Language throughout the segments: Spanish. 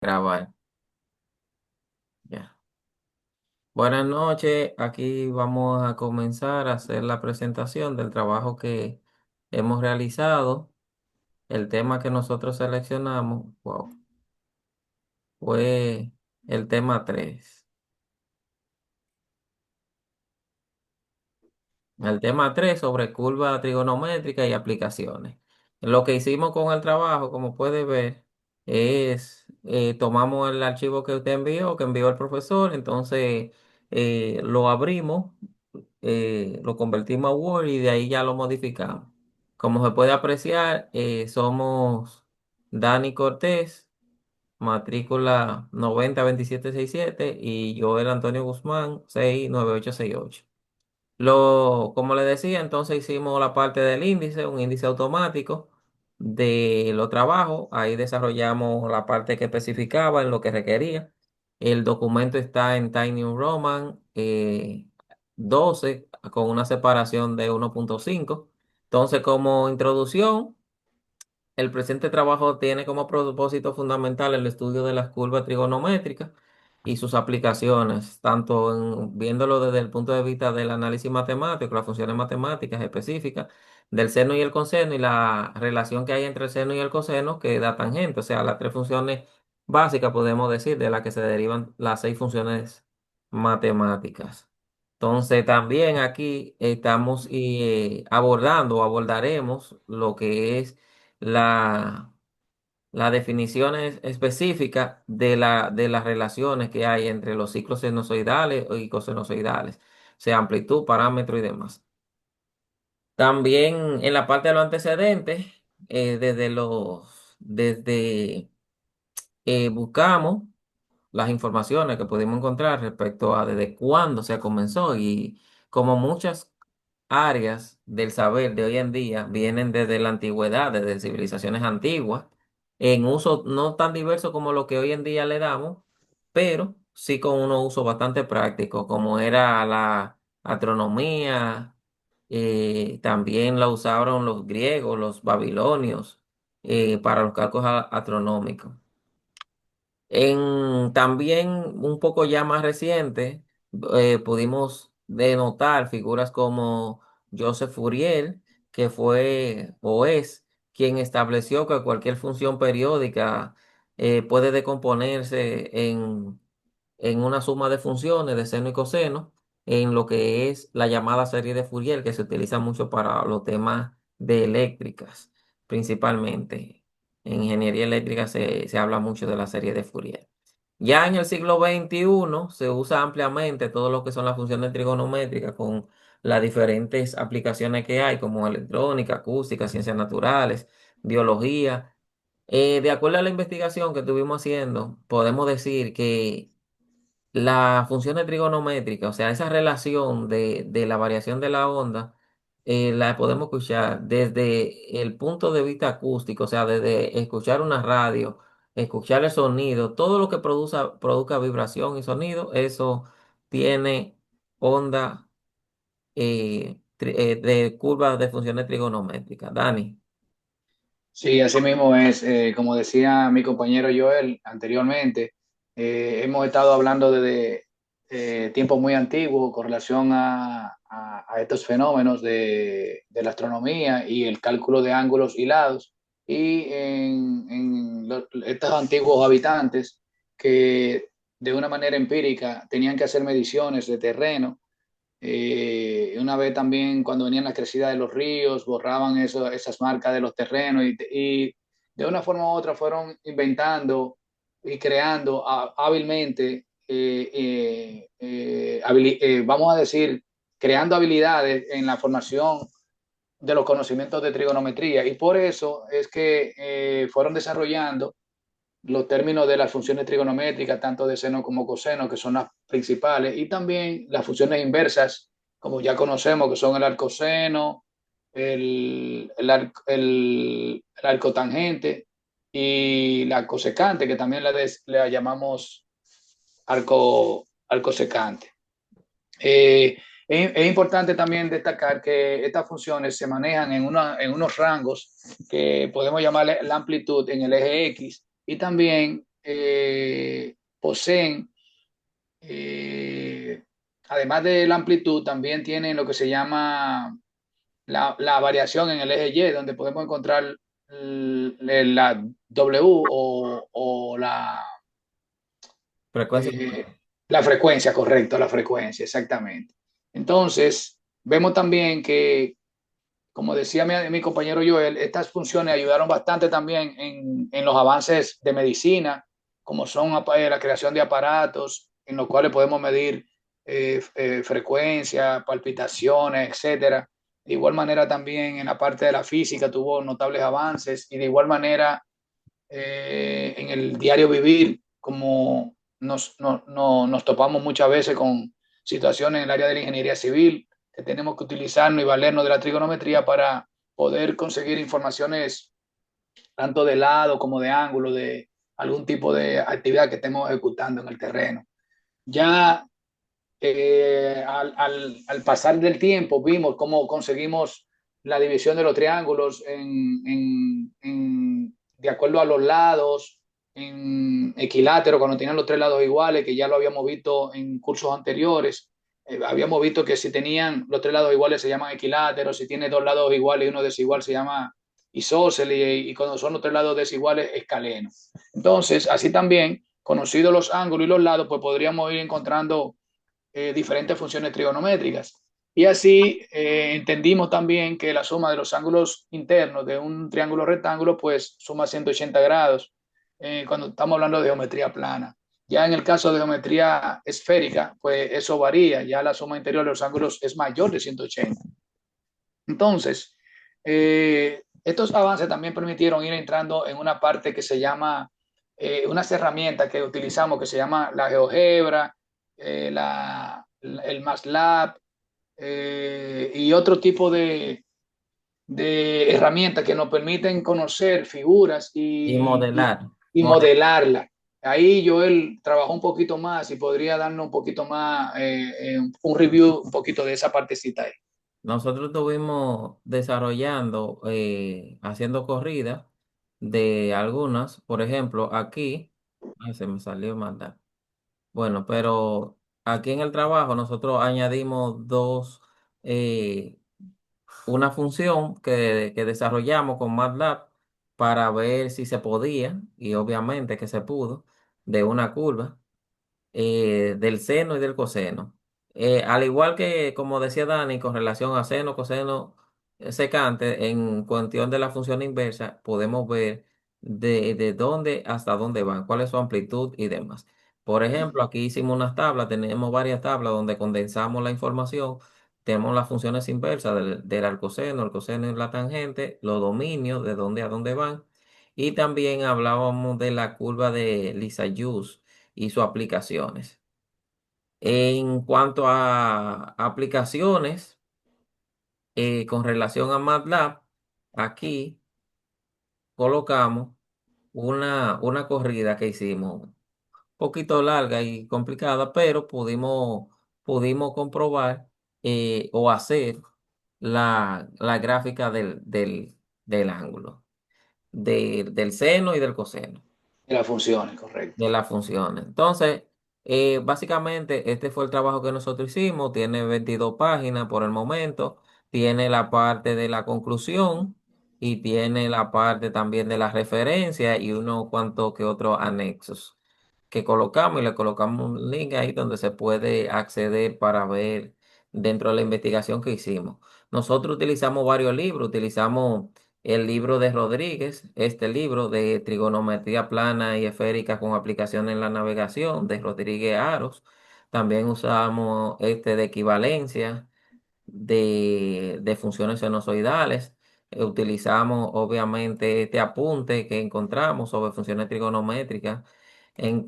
Grabar. Ya. Buenas noches. Aquí vamos a comenzar a hacer la presentación del trabajo que hemos realizado. El tema que nosotros seleccionamos, wow, fue el tema 3. El tema 3 sobre curva trigonométrica y aplicaciones. Lo que hicimos con el trabajo, como puede ver, es tomamos el archivo que usted envió, que envió el profesor, entonces lo abrimos, lo convertimos a Word y de ahí ya lo modificamos. Como se puede apreciar, somos Dani Cortés, matrícula 902767 y Joel Antonio Guzmán 69868. Como le decía, entonces hicimos la parte del índice, un índice automático de los trabajos. Ahí desarrollamos la parte que especificaba en lo que requería. El documento está en Tiny New Roman 12 con una separación de 1.5. Entonces, como introducción, el presente trabajo tiene como propósito fundamental el estudio de las curvas trigonométricas y sus aplicaciones, tanto viéndolo desde el punto de vista del análisis matemático, las funciones matemáticas específicas del seno y el coseno y la relación que hay entre el seno y el coseno que da tangente, o sea, las tres funciones básicas, podemos decir, de las que se derivan las seis funciones matemáticas. Entonces, también aquí estamos abordando o abordaremos lo que es la, la definición específica de las relaciones que hay entre los ciclos sinusoidales y cosenoidales, o sea, amplitud, parámetro y demás. También en la parte de los antecedentes, desde buscamos las informaciones que pudimos encontrar respecto a desde cuándo se comenzó y como muchas áreas del saber de hoy en día vienen desde la antigüedad, desde civilizaciones antiguas, en uso no tan diverso como lo que hoy en día le damos, pero sí con unos usos bastante prácticos, como era la astronomía, también la usaron los griegos, los babilonios, para los cálculos astronómicos. También un poco ya más reciente, pudimos denotar figuras como Joseph Fourier, que fue o es quien estableció que cualquier función periódica puede decomponerse en una suma de funciones de seno y coseno, en lo que es la llamada serie de Fourier, que se utiliza mucho para los temas de eléctricas, principalmente. En ingeniería eléctrica se habla mucho de la serie de Fourier. Ya en el siglo XXI se usa ampliamente todo lo que son las funciones trigonométricas con las diferentes aplicaciones que hay, como electrónica, acústica, ciencias naturales, biología. De acuerdo a la investigación que estuvimos haciendo, podemos decir que las funciones trigonométricas, o sea, esa relación de la variación de la onda, la podemos escuchar desde el punto de vista acústico, o sea, desde escuchar una radio, escuchar el sonido, todo lo que produzca vibración y sonido, eso tiene onda de curvas de funciones trigonométricas. Dani. Sí, así mismo es. Como decía mi compañero Joel anteriormente, hemos estado hablando desde tiempos muy antiguos con relación a estos fenómenos de la astronomía y el cálculo de ángulos y lados. Y estos antiguos habitantes que de una manera empírica tenían que hacer mediciones de terreno. Una vez también cuando venían las crecidas de los ríos, borraban esas marcas de los terrenos y de una forma u otra fueron inventando y creando hábilmente, vamos a decir, creando habilidades en la formación de los conocimientos de trigonometría. Y por eso es que fueron desarrollando los términos de las funciones trigonométricas, tanto de seno como coseno, que son las principales, y también las funciones inversas, como ya conocemos, que son el arcoseno, el arcotangente y la cosecante, que también la llamamos arcosecante. Es importante también destacar que estas funciones se manejan en unos rangos que podemos llamarle la amplitud en el eje X y también poseen, eh, además de la amplitud, también tienen lo que se llama la variación en el eje Y, donde podemos encontrar la W o Frecuencia. eh, la frecuencia, correcto, la frecuencia, exactamente. Entonces, vemos también que, como decía mi compañero Joel, estas funciones ayudaron bastante también en los avances de medicina, como son la creación de aparatos en los cuales podemos medir frecuencia, palpitaciones, etcétera. De igual manera también en la parte de la física tuvo notables avances y de igual manera en el diario vivir, como nos topamos muchas veces con situaciones en el área de la ingeniería civil, que tenemos que utilizarnos y valernos de la trigonometría para poder conseguir informaciones tanto de lado como de ángulo, de algún tipo de actividad que estemos ejecutando en el terreno. Ya al pasar del tiempo vimos cómo conseguimos la división de los triángulos de acuerdo a los lados, en equilátero, cuando tenían los tres lados iguales, que ya lo habíamos visto en cursos anteriores. Habíamos visto que si tenían los tres lados iguales se llaman equiláteros, si tiene dos lados iguales y uno desigual se llama isósceles, y cuando son los tres lados desiguales, escaleno. Entonces, así también, conocidos los ángulos y los lados, pues podríamos ir encontrando diferentes funciones trigonométricas. Y así entendimos también que la suma de los ángulos internos de un triángulo rectángulo pues suma 180 grados cuando estamos hablando de geometría plana. Ya en el caso de geometría esférica, pues eso varía, ya la suma interior de los ángulos es mayor de 180. Entonces, estos avances también permitieron ir entrando en una parte que se llama, unas herramientas que utilizamos que se llama la GeoGebra, el MATLAB y otro tipo de herramientas que nos permiten conocer figuras Y modelar. y modelarlas. Ahí Joel trabajó un poquito más y podría darnos un poquito más, un review un poquito de esa partecita ahí. Nosotros estuvimos desarrollando, haciendo corridas de algunas. Por ejemplo, aquí, ay, se me salió mandar. Bueno, pero aquí en el trabajo nosotros añadimos eh, una función que desarrollamos con MATLAB para ver si se podía, y obviamente que se pudo, de una curva del seno y del coseno. Al igual que, como decía Dani, con relación a seno, coseno, secante, en cuestión de la función inversa, podemos ver de dónde hasta dónde van, cuál es su amplitud y demás. Por ejemplo, aquí hicimos unas tablas, tenemos varias tablas donde condensamos la información. Tenemos las funciones inversas del arcoseno, el coseno y la tangente, los dominios, de dónde a dónde van. Y también hablábamos de la curva de Lissajous y sus aplicaciones. En cuanto a aplicaciones con relación a MATLAB, aquí colocamos una corrida que hicimos, un poquito larga y complicada, pero pudimos comprobar o hacer la gráfica del ángulo, del seno y del coseno. De las funciones, correcto. De las funciones. Entonces, básicamente, este fue el trabajo que nosotros hicimos. Tiene 22 páginas por el momento. Tiene la parte de la conclusión y tiene la parte también de la referencia y unos cuantos que otros anexos que colocamos y le colocamos un link ahí donde se puede acceder para ver dentro de la investigación que hicimos. Nosotros utilizamos varios libros, utilizamos el libro de Rodríguez, este libro de trigonometría plana y esférica con aplicación en la navegación de Rodríguez Aros. También usamos este de equivalencia de funciones sinusoidales. Utilizamos obviamente este apunte que encontramos sobre funciones trigonométricas.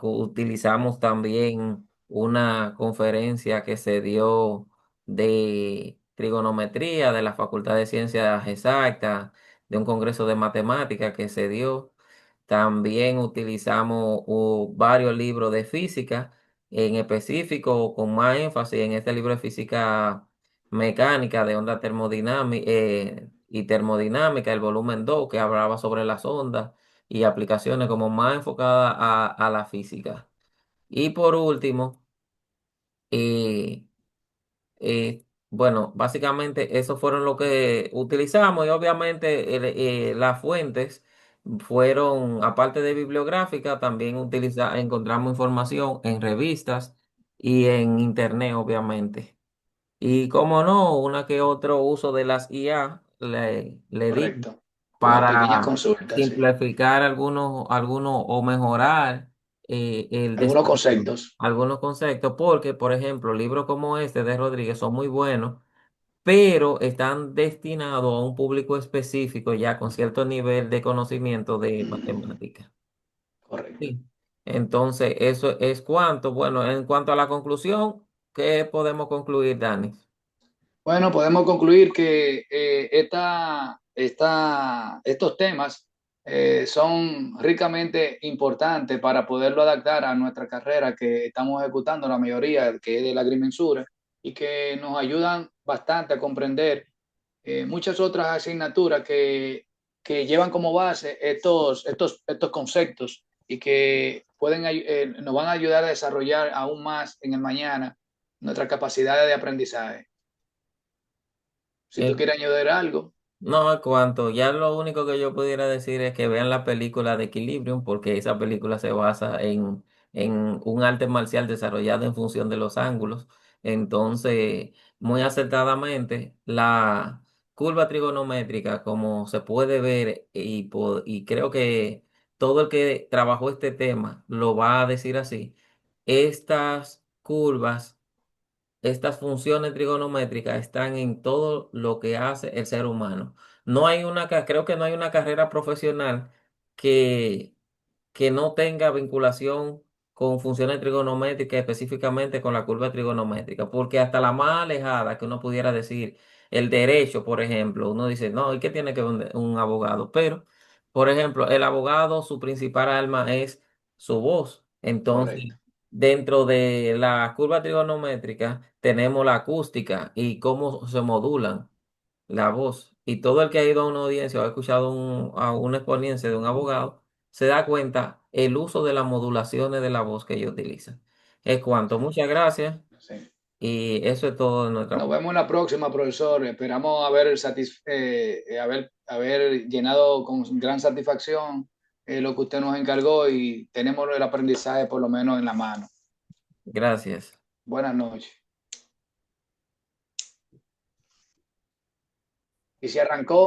Utilizamos también una conferencia que se dio de trigonometría de la Facultad de Ciencias Exactas, de un congreso de matemáticas que se dio. También utilizamos varios libros de física, en específico con más énfasis en este libro de física mecánica de onda termodinámica y termodinámica, el volumen 2 que hablaba sobre las ondas. y aplicaciones como más enfocadas a la física. Y por último, eh, bueno, básicamente eso fueron lo que utilizamos y obviamente las fuentes fueron, aparte de bibliográfica, también encontramos información en revistas y en internet, obviamente. Y como no, una que otro uso de las IA le di Correcto. Como pequeñas para consultas, sí. simplificar algunos o mejorar el Algunos desarrollo, conceptos. algunos conceptos, porque, por ejemplo, libros como este de Rodríguez son muy buenos, pero están destinados a un público específico ya con cierto nivel de conocimiento de matemática. Correcto. Sí. Entonces, eso es cuanto. Bueno, en cuanto a la conclusión, ¿qué podemos concluir, Dani? Bueno, podemos concluir que estos temas son ricamente importantes para poderlo adaptar a nuestra carrera que estamos ejecutando, la mayoría, que es de la agrimensura, y que nos ayudan bastante a comprender muchas otras asignaturas que llevan como base estos conceptos y que nos van a ayudar a desarrollar aún más en el mañana nuestras capacidades de aprendizaje. Si tú quieres añadir algo, No, en cuanto, ya lo único que yo pudiera decir es que vean la película de Equilibrium, porque esa película se basa en un arte marcial desarrollado en función de los ángulos. Entonces, muy acertadamente, la curva trigonométrica, como se puede ver, y creo que todo el que trabajó este tema lo va a decir así, estas curvas, estas funciones trigonométricas están en todo lo que hace el ser humano. No hay creo que no hay una carrera profesional que, que no tenga vinculación con funciones trigonométricas, específicamente con la curva trigonométrica, porque hasta la más alejada que uno pudiera decir, el derecho, por ejemplo, uno dice, no, ¿y qué tiene que ver un abogado? Pero, por ejemplo, el abogado, su principal arma es su voz. Entonces, correcto. dentro de la curva trigonométrica tenemos la acústica y cómo se modulan la voz. Y todo el que ha ido a una audiencia o ha escuchado a una exponencia de un abogado se da cuenta el uso de las modulaciones de la voz que ellos utilizan. Es cuanto. Sí, Muchas gracias sí. y eso es todo de nuestra Nos parte. vemos en la próxima, profesor. Esperamos haber llenado con gran satisfacción lo que usted nos encargó y tenemos el aprendizaje por lo menos en la mano. Gracias. Buenas noches. Y se arrancó.